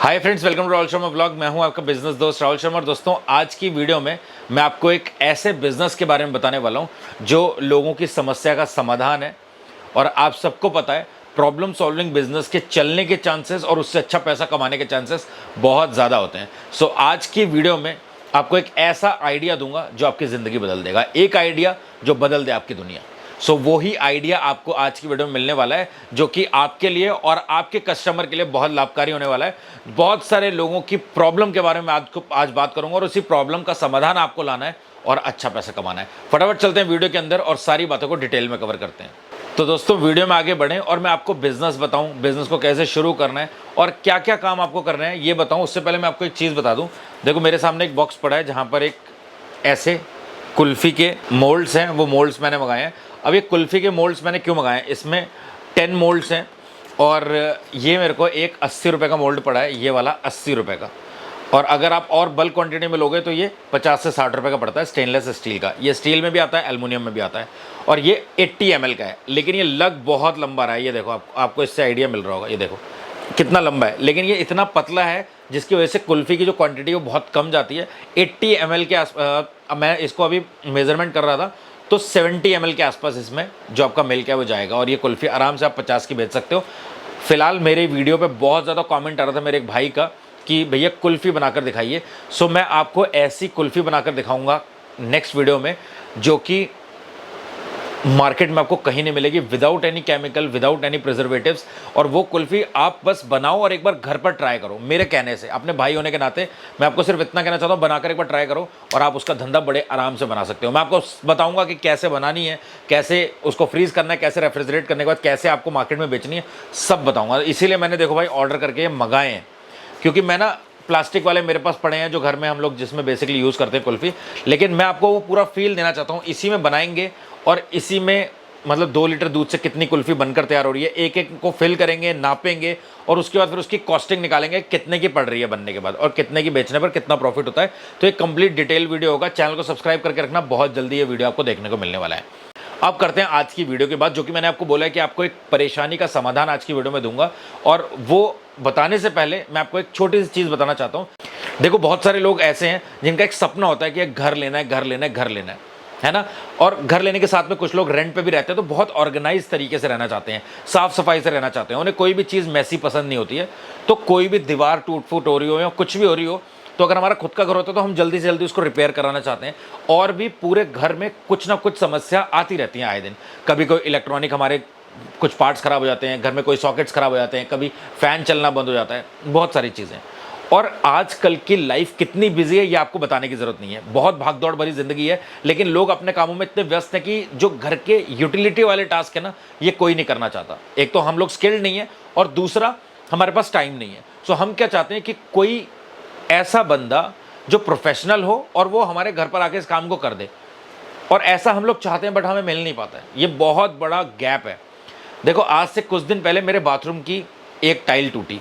Hi friends, welcome to Rahul Sharma blog. मैं हूं आपका बिजनेस दोस्त राहुल शर्मा। और दोस्तों, आज की वीडियो में मैं आपको एक ऐसे बिजनेस के बारे में बताने वाला हूं जो लोगों की समस्या का समाधान है। और आप सबको पता है, प्रॉब्लम सॉल्विंग बिजनेस के चलने के चांसेस और उससे अच्छा पैसा कमाने के चांसेस बहुत ज़्यादा होते हैं। सो आज की वीडियो में आपको एक ऐसा आइडिया दूंगा जो आपकी ज़िंदगी बदल देगा, एक आइडिया जो बदल दे आपकी दुनिया। सो वही आइडिया आपको आज की वीडियो में मिलने वाला है, जो कि आपके लिए और आपके कस्टमर के लिए बहुत लाभकारी होने वाला है। बहुत सारे लोगों की प्रॉब्लम के बारे में आपको आज बात करूंगा और उसी प्रॉब्लम का समाधान आपको लाना है और अच्छा पैसा कमाना है। फटाफट चलते हैं वीडियो के अंदर और सारी बातों को डिटेल में कवर करते हैं। तो दोस्तों, वीडियो में आगे बढ़ें और मैं आपको बिजनेस बताऊं, बिजनेस को कैसे शुरू करना है और क्या क्या काम आपको करना है ये बताऊं। उससे पहले मैं आपको एक चीज़ बता दूं। देखो, मेरे सामने एक बॉक्स पड़ा है जहां पर एक ऐसे कुल्फ़ी के मोल्ड्स हैं। वो मोल्ड्स मैंने मंगाए हैं। अब ये कुल्फ़ी के मोल्ड्स मैंने क्यों मंगाए हैं, इसमें 10 मोल्ड्स हैं और ये मेरे को एक 80 रुपये का मोल्ड पड़ा है, ये वाला 80 रुपये का। और अगर आप और बल्क क्वांटिटी में लोगे तो ये 50 से 60 रुपये का पड़ता है, स्टेनलेस स्टील का। ये स्टील में भी आता है, एल्युमिनियम में भी आता है। और ये 80 ml का है, लेकिन ये लग बहुत लंबा रहा है। ये देखो, आपको इससे आइडिया मिल रहा होगा। ये देखो कितना लंबा है, लेकिन ये इतना पतला है जिसकी वजह से कुल्फ़ी की जो क्वांटिटी है वो बहुत कम जाती है। 80 ml के मैं इसको अभी मेज़रमेंट कर रहा था तो 70 ml के आसपास इसमें जो आपका मिल्क है वो जाएगा। और ये कुल्फ़ी आराम से आप 50 की बेच सकते हो। फिलहाल मेरे वीडियो पे बहुत ज़्यादा कमेंट आ रहा था मेरे एक भाई का कि भैया कुल्फ़ी बनाकर दिखाइए। सो मैं आपको ऐसी कुल्फ़ी बनाकर दिखाऊंगा नेक्स्ट वीडियो में, जो कि मार्केट में आपको कहीं नहीं मिलेगी, without any chemical, without any preservatives. और वो कुल्फ़ी आप बस बनाओ और एक बार घर पर ट्राई करो। मेरे कहने से, अपने भाई होने के नाते मैं आपको सिर्फ इतना कहना चाहता हूँ, बनाकर एक बार ट्राई करो और आप उसका धंधा बड़े आराम से बना सकते हो। मैं आपको बताऊंगा कि कैसे बनानी है, कैसे उसको फ्रीज करना है, कैसे रेफ्रिजरेट करने के बाद कैसे आपको मार्केट में बेचनी है, सब बताऊँगा। इसीलिए मैंने, देखो भाई, ऑर्डर करके मंगाए हैं, क्योंकि मैं ना प्लास्टिक वाले मेरे पास पड़े हैं जो घर में हम लोग जिसमें बेसिकली यूज़ करते हैं कुल्फ़ी, लेकिन मैं आपको वो पूरा फील देना चाहता हूँ। इसी में बनाएंगे और इसी में मतलब 2 लीटर दूध से कितनी कुल्फ़ी बनकर तैयार हो रही है, एक एक को फिल करेंगे, नापेंगे और उसके बाद फिर उसकी कॉस्टिंग निकालेंगे, कितने की पड़ रही है बनने के बाद और कितने की बेचने पर कितना प्रॉफिट होता है। तो एक कंप्लीट डिटेल वीडियो होगा। चैनल को सब्सक्राइब करके रखना, बहुत जल्दी ये वीडियो आपको देखने को मिलने वाला है। अब करते हैं आज की वीडियो की बात, जो कि मैंने आपको बोला है कि आपको एक परेशानी का समाधान आज की वीडियो में दूंगा। और वो बताने से पहले मैं आपको एक छोटी सी चीज़ बताना चाहता हूँ। देखो, बहुत सारे लोग ऐसे हैं जिनका एक सपना होता है कि एक घर लेना है, घर लेना है, घर लेना है ना। और घर लेने के साथ में कुछ लोग रेंट पे भी रहते हैं, तो बहुत ऑर्गेनाइज तरीके से रहना चाहते हैं, साफ सफाई से रहना चाहते हैं। उन्हें कोई भी चीज़ मैसी पसंद नहीं होती है। तो कोई भी दीवार टूट फूट हो रही हो या कुछ भी हो रही हो, तो अगर हमारा खुद का घर होता है तो हम जल्दी से जल्दी उसको रिपेयर कराना चाहते हैं। और भी पूरे घर में कुछ ना कुछ समस्या आती रहती हैं आए दिन। कभी कोई इलेक्ट्रॉनिक, हमारे कुछ पार्ट्स खराब हो जाते हैं, घर में कोई सॉकेट्स खराब हो जाते हैं, कभी फ़ैन चलना बंद हो जाता है, बहुत सारी चीज़ें। और आजकल की लाइफ कितनी बिजी है ये आपको बताने की ज़रूरत नहीं है। बहुत भागदौड़ भरी ज़िंदगी है, लेकिन लोग अपने कामों में इतने व्यस्त हैं कि जो घर के यूटिलिटी वाले टास्क है ना, ये कोई नहीं करना चाहता। एक तो हम लोग स्किल्ड नहीं है और दूसरा हमारे पास टाइम नहीं है। सो हम क्या चाहते हैं कि कोई ऐसा बंदा जो प्रोफेशनल हो और वो हमारे घर पर आके इस काम को कर दे। और ऐसा हम लोग चाहते हैं, बट हमें मिल नहीं पाता है। ये बहुत बड़ा गैप है। देखो, आज से कुछ दिन पहले मेरे बाथरूम की एक टाइल टूटी।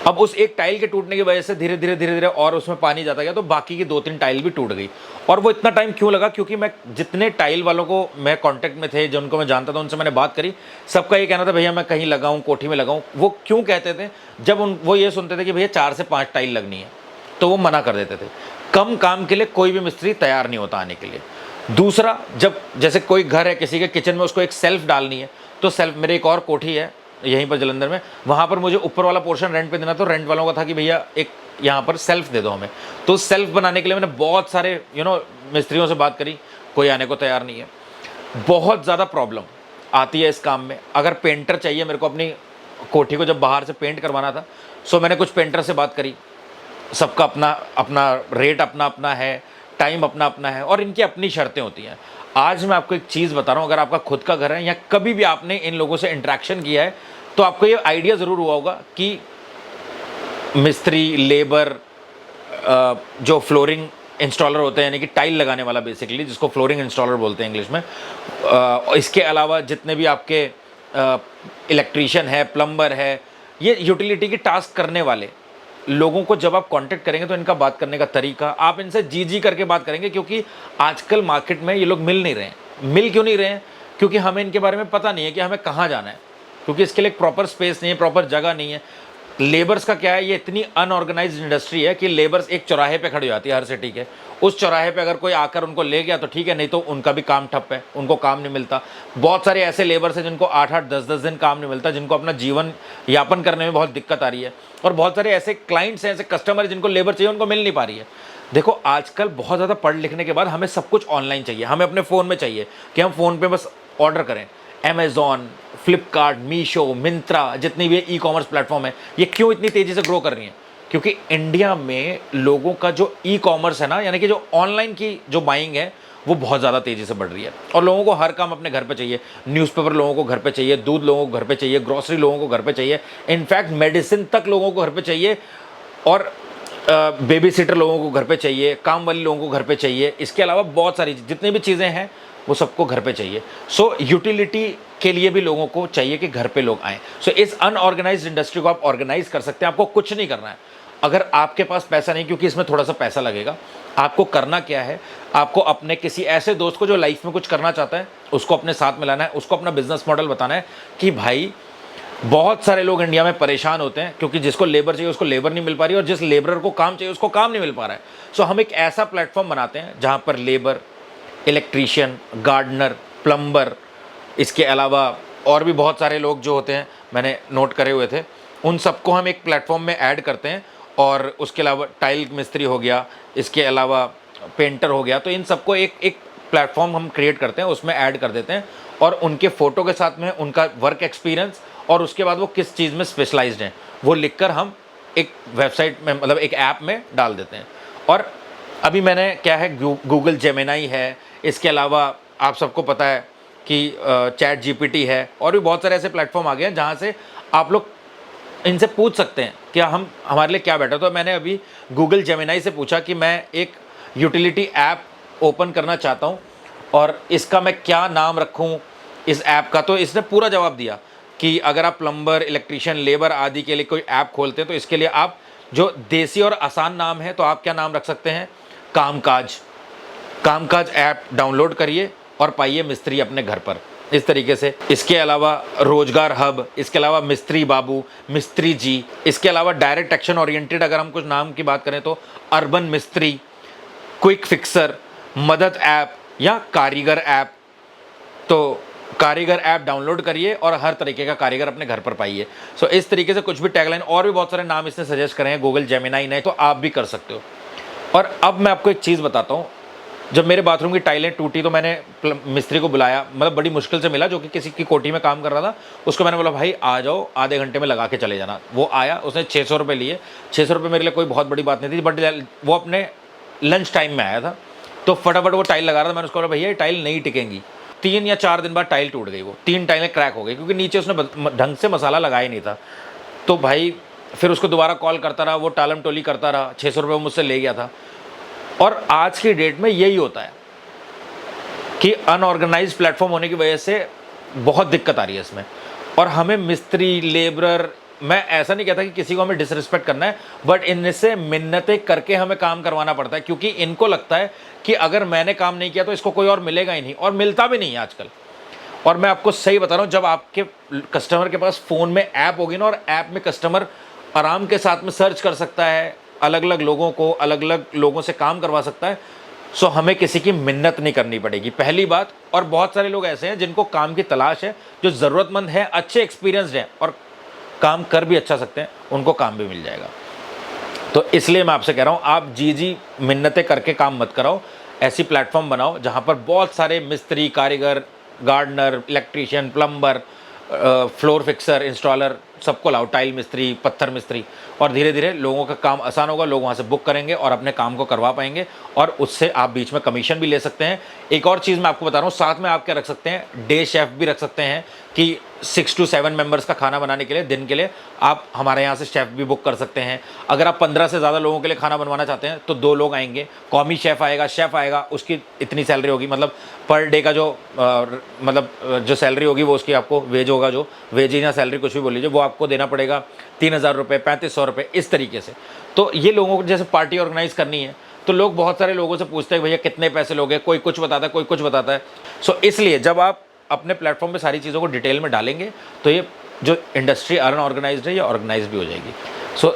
अब उस एक टाइल के टूटने की वजह से धीरे धीरे धीरे धीरे और उसमें पानी जाता गया, तो बाकी की 2-3 टाइल भी टूट गई। और वो इतना टाइम क्यों लगा? क्योंकि मैं जितने टाइल वालों को मैं कांटेक्ट में थे, जिनको मैं जानता था, उनसे मैंने बात करी। सबका ये कहना था, भैया मैं कहीं लगाऊं, कोठी में लगाऊं। वो क्यों कहते थे? जब वो ये सुनते थे कि भैया 4 से 5 टाइल लगनी है, तो वो मना कर देते थे। कम काम के लिए कोई भी मिस्त्री तैयार नहीं होता आने के लिए। दूसरा, जब जैसे कोई घर है किसी के किचन में, उसको एक सेल्फ डालनी है, तो सेल्फ, मेरे एक और कोठी है यहीं पर जलंधर में, वहाँ पर मुझे ऊपर वाला पोर्शन रेंट पे देना, तो रेंट वालों का था कि भैया एक यहाँ पर सेल्फ दे दो हमें। तो सेल्फ बनाने के लिए मैंने बहुत सारे मिस्त्रियों से बात करी, कोई आने को तैयार नहीं है। बहुत ज़्यादा प्रॉब्लम आती है इस काम में। अगर पेंटर चाहिए मेरे को, अपनी कोठी को जब बाहर से पेंट करवाना था, सो मैंने कुछ पेंटर से बात करी। सबका अपना अपना रेट अपना अपना है, टाइम अपना अपना है और इनकी अपनी शर्तें होती हैं। आज मैं आपको एक चीज़ बता रहा हूँ, अगर आपका खुद का घर है या कभी भी आपने इन लोगों से इंटरेक्शन किया है, तो आपको ये आइडिया ज़रूर हुआ होगा कि मिस्त्री, लेबर, जो फ्लोरिंग इंस्टॉलर होते हैं, यानी कि टाइल लगाने वाला बेसिकली, जिसको फ्लोरिंग इंस्टॉलर बोलते हैं इंग्लिश में, इसके अलावा जितने भी आपके इलेक्ट्रीशियन है, प्लम्बर है, ये यूटिलिटी की टास्क करने वाले लोगों को जब आप कांटेक्ट करेंगे तो इनका बात करने का तरीका, आप इनसे जी जी करके बात करेंगे। क्योंकि आजकल मार्केट में ये लोग मिल नहीं रहे हैं। मिल क्यों नहीं रहे हैं? क्योंकि हमें इनके बारे में पता नहीं है कि हमें कहाँ जाना है, क्योंकि इसके लिए एक प्रॉपर स्पेस नहीं है, प्रॉपर जगह नहीं है। लेबर्स का क्या है, ये इतनी अनऑर्गेनाइज्ड इंडस्ट्री है कि लेबर्स एक चौराहे पे खड़ी हो जाती है हर सिटी के। उस चौराहे पे अगर कोई आकर उनको ले गया तो ठीक है, नहीं तो उनका भी काम ठप है, उनको काम नहीं मिलता। बहुत सारे ऐसे लेबर्स हैं जिनको 8-8 10-10 दिन काम नहीं मिलता, जिनको अपना जीवन यापन करने में बहुत दिक्कत आ रही है। और बहुत सारे ऐसे क्लाइंट्स हैं, ऐसे कस्टमर हैं जिनको लेबर चाहिए, उनको मिल नहीं पा रही है। देखो आजकल बहुत ज़्यादा पढ़ लिखने के बाद हमें सब कुछ ऑनलाइन चाहिए, हमें अपने फ़ोन में चाहिए कि हम फ़ोन पे बस ऑर्डर करें। अमेज़ॉन, फ्लिपकार्ट, मीशो, मिंत्रा, जितनी भी ई कॉमर्स प्लेटफॉर्म है, ये क्यों इतनी तेज़ी से ग्रो कर रही हैं? क्योंकि इंडिया में लोगों का जो ई कॉमर्स है ना, यानी कि जो ऑनलाइन की जो बाइंग है, वो बहुत ज़्यादा तेज़ी से बढ़ रही है। और लोगों को हर काम अपने घर पे चाहिए। न्यूज़पेपर लोगों को घर पे चाहिए, दूध लोगों को घर पे चाहिए, ग्रोसरी लोगों को घर पे चाहिए, इनफैक्ट मेडिसिन तक लोगों को घर पे चाहिए। और बेबी सिटर लोगों को घर पे चाहिए, काम वाली लोगों को घर पे चाहिए। इसके अलावा बहुत सारी जितनी भी चीज़ें हैं वो सबको घर पे चाहिए। सो यूटिलिटी के लिए भी लोगों को चाहिए कि घर पे लोग आएँ। सो इस अनऑर्गेनाइज्ड इंडस्ट्री को आप ऑर्गेनाइज कर सकते हैं। आपको कुछ नहीं करना है। अगर आपके पास पैसा नहीं, क्योंकि इसमें थोड़ा सा पैसा लगेगा, आपको करना क्या है, आपको अपने किसी ऐसे दोस्त को जो लाइफ में कुछ करना चाहता है, उसको अपने साथ मिलाना है, उसको अपना बिजनेस मॉडल बताना है कि भाई बहुत सारे लोग इंडिया में परेशान होते हैं क्योंकि जिसको लेबर चाहिए उसको लेबर नहीं मिल पा रही, और जिस लेबरर को काम चाहिए उसको काम नहीं मिल पा रहा है। सो हम एक ऐसा प्लेटफॉर्म बनाते हैं जहाँ पर लेबर, इलेक्ट्रीशियन, गार्डनर, प्लम्बर, इसके अलावा और भी बहुत सारे लोग जो होते हैं, मैंने नोट करे हुए थे, उन सबको हम एक प्लेटफॉर्म में ऐड करते हैं। और उसके अलावा टाइल मिस्त्री हो गया, इसके अलावा पेंटर हो गया, तो इन सबको एक एक प्लेटफॉर्म हम क्रिएट करते हैं, उसमें ऐड कर देते हैं। और उनके फ़ोटो के साथ में उनका वर्क एक्सपीरियंस और उसके बाद वो किस चीज़ में स्पेशलाइज्ड हैं, वो लिखकर हम एक वेबसाइट में, मतलब एक ऐप में डाल देते हैं। और अभी मैंने क्या है, गूगल जेमिनी है, इसके अलावा आप सबको पता है कि चैट जीपीटी है, और भी बहुत सारे ऐसे प्लेटफॉर्म आ गए हैं जहाँ से आप लोग इनसे पूछ सकते हैं कि हम हमारे लिए क्या बेटर। तो मैंने अभी गूगल जेमिनी से पूछा कि मैं एक यूटिलिटी ऐप ओपन करना चाहता हूँ और इसका मैं क्या नाम रखूँ इस ऐप का। तो इसने पूरा जवाब दिया कि अगर आप प्लम्बर, इलेक्ट्रीशियन, लेबर आदि के लिए कोई ऐप खोलते हैं तो इसके लिए आप जो देसी और आसान नाम है, तो आप क्या नाम रख सकते हैं, कामकाज। कामकाज ऐप डाउनलोड करिए और पाइए मिस्त्री अपने घर पर, इस तरीके से। इसके अलावा रोजगार हब, इसके अलावा मिस्त्री बाबू, मिस्त्री जी, इसके अलावा डायरेक्ट एक्शन ओरिएंटेड अगर हम कुछ नाम की बात करें तो अर्बन मिस्त्री, क्विक फिक्सर, मदद ऐप या कारीगर ऐप। तो कारीगर ऐप डाउनलोड करिए और हर तरीके का कारीगर अपने घर पर पाइए। सो इस तरीके से कुछ भी टैगलाइन, और भी बहुत सारे नाम इसने सजेस्ट करे हैं गूगल जेमिनी ने, तो आप भी कर सकते हो। और अब मैं आपको एक चीज़ बताता हूँ। जब मेरे बाथरूम की टाइलें टूटी तो मैंने मिस्त्री को बुलाया, मतलब बड़ी मुश्किल से मिला, जो कि किसी की कोठी में काम कर रहा था। उसको मैंने बोला भाई आ जाओ, आधे घंटे में लगा के चले जाना। वो आया, उसने 600 रुपये लिए। 600 रुपये मेरे लिए कोई बहुत बड़ी बात नहीं थी, बट वो अपने लंच टाइम में आया था, तो फटाफट वो टाइल लगा रहा था। मैंने उसको बोला भैया ये टाइल नहीं टिकेंगी। 3 या 4 दिन बाद टाइल टूट गई, वो 3 टाइलें क्रैक हो गई, क्योंकि नीचे उसने ढंग से मसाला लगाया नहीं था। तो भाई फिर उसको दोबारा कॉल करता रहा, वो टालम टोली करता रहा, 600 रुपये मुझसे ले गया था। और आज की डेट में यही होता है कि अनऑर्गेनाइज प्लेटफॉर्म होने की वजह से बहुत दिक्कत आ रही है इसमें। और हमें मिस्त्री, लेबरर, मैं ऐसा नहीं कहता कि किसी को हमें डिसरिस्पेक्ट करना है, बट इनसे मिन्नतें करके हमें काम करवाना पड़ता है, क्योंकि इनको लगता है कि अगर मैंने काम नहीं किया तो इसको कोई और मिलेगा ही नहीं, और मिलता भी नहीं है आजकल। और मैं आपको सही बता रहा हूँ, जब आपके कस्टमर के पास फ़ोन में ऐप होगी ना, और ऐप में कस्टमर आराम के साथ में सर्च कर सकता है, अलग अलग लोगों को, अलग अलग लोगों से काम करवा सकता है। सो हमें किसी की मिन्नत नहीं करनी पड़ेगी, पहली बात। और बहुत सारे लोग ऐसे हैं जिनको काम की तलाश है, जो ज़रूरतमंद है, अच्छे एक्सपीरियंसड हैं और काम कर भी अच्छा सकते हैं, उनको काम भी मिल जाएगा। तो इसलिए मैं आपसे कह रहा हूँ, आप जी मिन्नतें करके काम मत कराओ। ऐसी प्लेटफॉर्म बनाओ जहाँ पर बहुत सारे मिस्त्री, कारीगर, gardener, electrician, plumber, floor fixer, installer, सबको लाओ, टाइल मिस्त्री, पत्थर मिस्त्री। और धीरे धीरे लोगों का काम आसान होगा, लोग वहाँ से बुक करेंगे और अपने काम को करवा पाएंगे, और उससे आप बीच में कमीशन भी ले सकते हैं। एक और चीज़ मैं आपको बता रहा हूँ, साथ में आप क्या रख सकते हैं, डे शेफ़ भी रख सकते हैं कि 6 to 7 मेंबर्स का खाना बनाने के लिए, दिन के लिए आप हमारे यहाँ से शेफ़ भी बुक कर सकते हैं। अगर आप 15 से ज़्यादा लोगों के लिए खाना बनवाना चाहते हैं तो 2 लोग आएंगे, कॉमी शेफ़ आएगा, शेफ़ आएगा, उसकी इतनी सैलरी होगी, मतलब पर डे का जो जो सैलरी होगी वो उसकी आपको वेज होगा, जो वेज या सैलरी कुछ भी बोल लीजिए, वो आपको देना पड़ेगा 3000 रुपये, 3500 रुपये, इस तरीके से। तो ये लोगों को जैसे पार्टी ऑर्गेनाइज करनी है, तो लोग बहुत सारे लोगों से पूछते हैं भैया कितने पैसे लोगे, कोई कुछ बताता है, कोई कुछ बताता है। सो इसलिए जब आप अपने प्लेटफॉर्म पे सारी चीज़ों को डिटेल में डालेंगे तो ये जो इंडस्ट्री अनऑर्गेनाइज्ड है ये ऑर्गेनाइज भी हो जाएगी। सो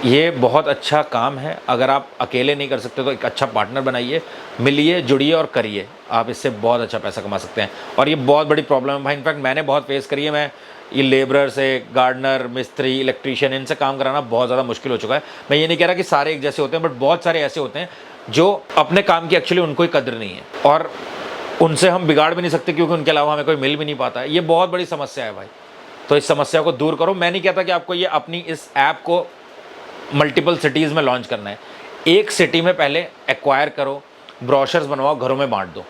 ये बहुत अच्छा काम है। अगर आप अकेले नहीं कर सकते तो एक अच्छा पार्टनर बनाइए, मिलिए, जुड़िए और करिए। आप इससे बहुत अच्छा पैसा कमा सकते हैं। और ये बहुत बड़ी प्रॉब्लम है भाई, इनफैक्ट मैंने बहुत फेस करी है। मैं ये लेबरर से, गार्डनर, मिस्त्री, इलेक्ट्रीशियन, इनसे काम कराना बहुत ज़्यादा मुश्किल हो चुका है। मैं ये नहीं कह रहा कि सारे एक जैसे होते हैं, बट बहुत सारे ऐसे होते हैं जो अपने काम की एक्चुअली उनको ही कदर नहीं है, और उनसे हम बिगाड़ भी नहीं सकते क्योंकि उनके अलावा हमें कोई मिल भी नहीं पाता है। ये बहुत बड़ी समस्या है भाई। तो इस समस्या को दूर करो। मैं नहीं कहता कि आपको ये अपनी इस ऐप को मल्टीपल सिटीज़ में लॉन्च करना है। एक सिटी में पहले एक्वायर करो, ब्रोशर्स बनवाओ, घरों में बांट दो।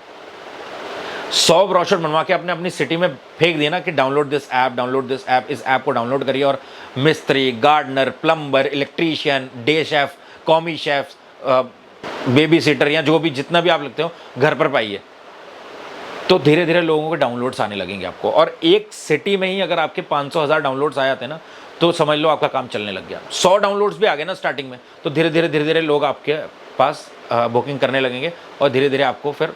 100 ब्रोशर बनवा के आपने अपनी सिटी में फेंक दिया ना कि download this app, download this app. इस ऐप को डाउनलोड करिए और मिस्त्री, gardener, plumber, electrician, day chef, commis chef, babysitter या जो भी जितना भी आप लगते हो घर पर पाइए। तो धीरे धीरे लोगों के डाउनलोड्स आने लगेंगे आपको। और एक सिटी में ही अगर आपके 500,000 डाउनलोड्स आ जाते हैं ना, तो समझ लो आपका काम चलने लग गया। 100 डाउनलोड्स भी आ गए ना स्टार्टिंग में, तो धीरे धीरे लोग आपके पास बुकिंग करने लगेंगे और धीरे धीरे आपको फिर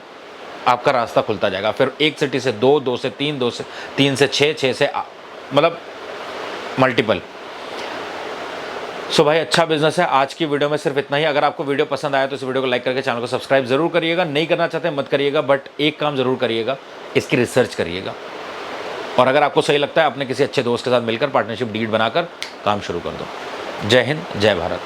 आपका रास्ता खुलता जाएगा। फिर एक सिटी से 2, 2 से 3, 2 से 3 से 6, 6 से मतलब मल्टीपल। सो भाई अच्छा बिजनेस है। आज की वीडियो में सिर्फ इतना ही। अगर आपको वीडियो पसंद आया तो इस वीडियो को लाइक करके चैनल को सब्सक्राइब जरूर करिएगा। नहीं करना चाहते मत करिएगा, बट एक काम जरूर करिएगा, इसकी रिसर्च करिएगा। और अगर आपको सही लगता है अपने किसी अच्छे दोस्त के साथ मिलकर पार्टनरशिप डीड बनाकर काम शुरू कर दो। जय हिंद, जय भारत।